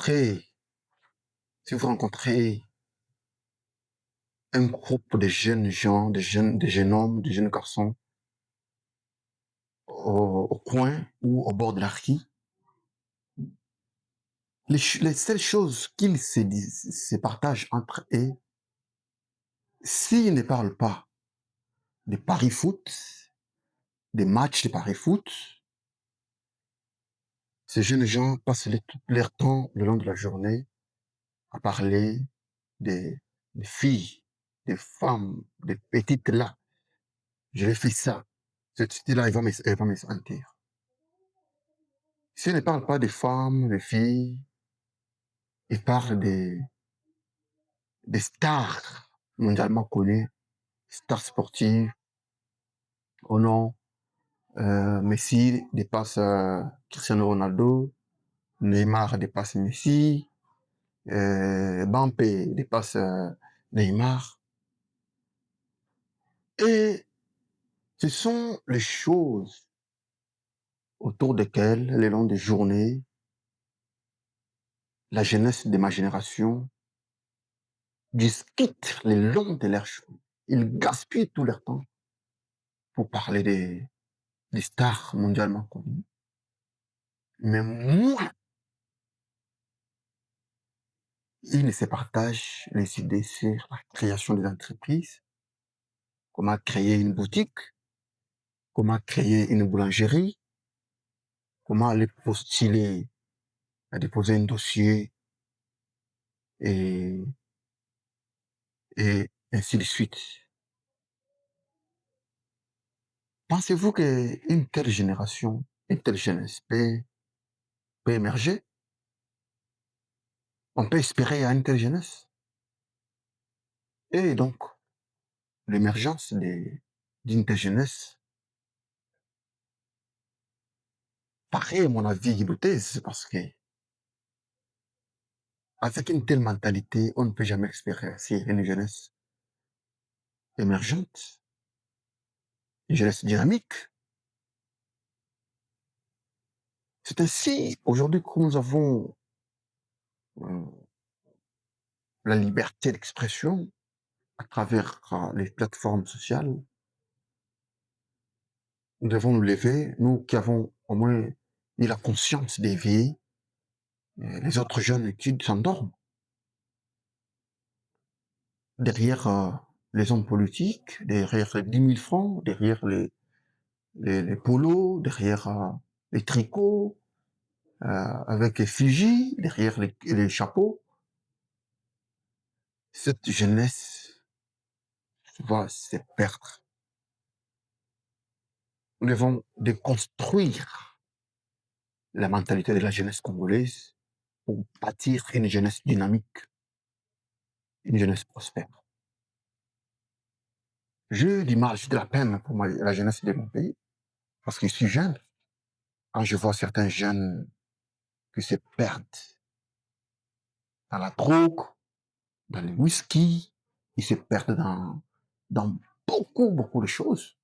rencontrez, si vous rencontrez un groupe de jeunes gens, de jeunes hommes, de jeunes garçons au coin ou au bord de la rue, les seules choses qu'ils se disent, se partagent entre eux, s'ils ne parlent pas de paris foot, des matchs de paris foot, ces jeunes gens passent tout leur temps le long de la journée à parler des, des filles, des femmes, des petites là. Je vais faire ça. Cette cité-là, elle va me sentir. Si elle ne parle pas des femmes, des filles, il parle des stars mondialement connues, stars sportives. Oh non, Messi dépasse Cristiano Ronaldo, Neymar dépasse Messi, Mbappé dépasse Neymar. Et ce sont les choses autour desquelles, le long des journées, la jeunesse de ma génération discute le long de leur chemin. Ils gaspillent tout leur temps pour parler des stars mondialement connues. Mais moi, ils ne se partagent les idées sur la création des entreprises, comment créer une boutique, comment créer une boulangerie, comment aller postuler à déposer un dossier et, et ainsi de suite. Pensez-vous qu'une telle génération, une telle jeunesse peut émerger? On peut espérer à une telle jeunesse? Et donc, l'émergence d'une telle jeunesse paraît, à mon avis, hypothèse, parce que avec une telle mentalité, on ne peut jamais espérer une jeunesse émergente, une jeunesse dynamique. C'est ainsi, aujourd'hui, que nous avons euh, la liberté d'expression à travers les plateformes sociales. Nous devons nous lever, nous qui avons au moins eu la conscience d'éveiller les autres jeunes qui s'endorment derrière les hommes politiques, derrière les 10 000 francs, derrière les polos, derrière les tricots, avec les effigies, derrière les chapeaux. Cette jeunesse va se perdre. Nous devons déconstruire la mentalité de la jeunesse congolaise pour bâtir une jeunesse dynamique, une jeunesse prospère. J'ai l'image de la peine pour la jeunesse de mon pays, parce que je suis jeune. Quand je vois certains jeunes qui se perdent dans la drogue, dans le whisky, ils se perdent dans beaucoup de choses.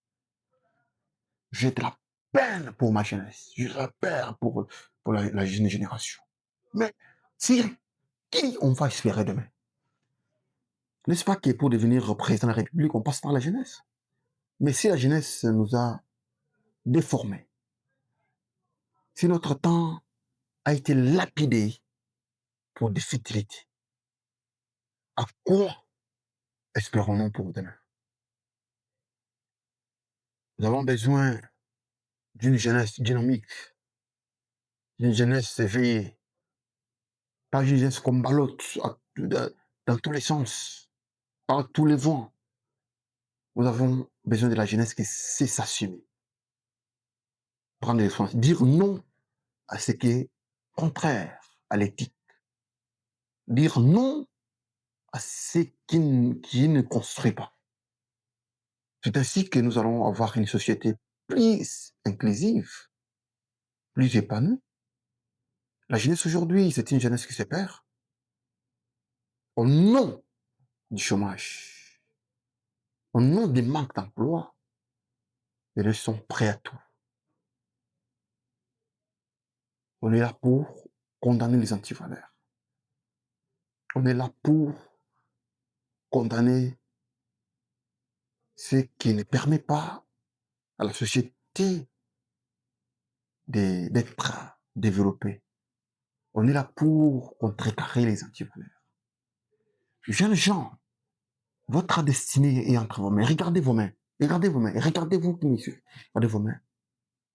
J'ai de la peine pour ma jeunesse. J'ai de la peine pour la jeune génération. Mais si, qui on va espérer demain? N'est-ce pas que pour devenir président de la République, on passe par la jeunesse? Mais si la jeunesse nous a déformés, si notre temps a été lapidé pour des futilités, à quoi espérons-nous pour demain? Nous avons besoin d'une jeunesse dynamique, d'une jeunesse éveillée, pas une jeunesse comme balotte dans tous les sens, par tous les vents. Nous avons besoin de la jeunesse qui sait s'assumer, prendre des responsabilités, dire non à ce qui est contraire à l'éthique, dire non à ce qui ne construit pas. C'est ainsi que nous allons avoir une société plus inclusive, plus épanouie. La jeunesse aujourd'hui, c'est une jeunesse qui se perd au nom du chômage, au nom des manques d'emploi. Et ils sont prêts à tout. On est là pour condamner les antivaleurs. On est là pour condamner ce qui ne permet pas à la société d'être développée. On est là pour contrecarrer les antivaleurs. Jeunes gens, votre destinée est entre vos mains. Regardez vos mains. Regardez vos mains. Regardez-vous, messieurs. Regardez vos mains.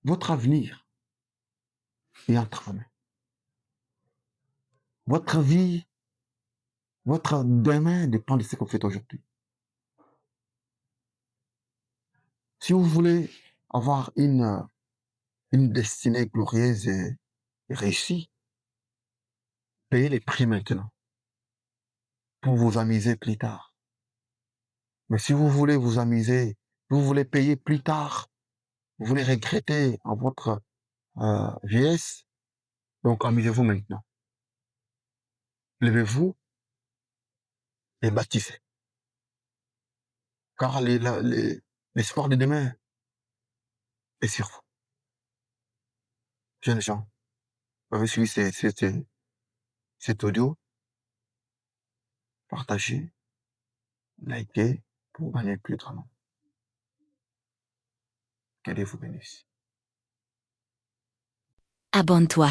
Votre avenir est entre vos mains. Votre vie, votre demain dépend de ce que vous faites aujourd'hui. Si vous voulez avoir une destinée glorieuse et réussie, payez les prix maintenant pour vous amuser plus tard. Mais si vous voulez vous amuser, vous voulez payer plus tard, vous voulez regretter en votre vieillesse, donc amusez-vous maintenant. Levez-vous et bâtissez. Car l'espoir de demain est sur vous. Jeunes gens, vous avez suivi cet audio, partagez, likez pour gagner plus de temps. Que Dieu vous bénisse. Abonne-toi.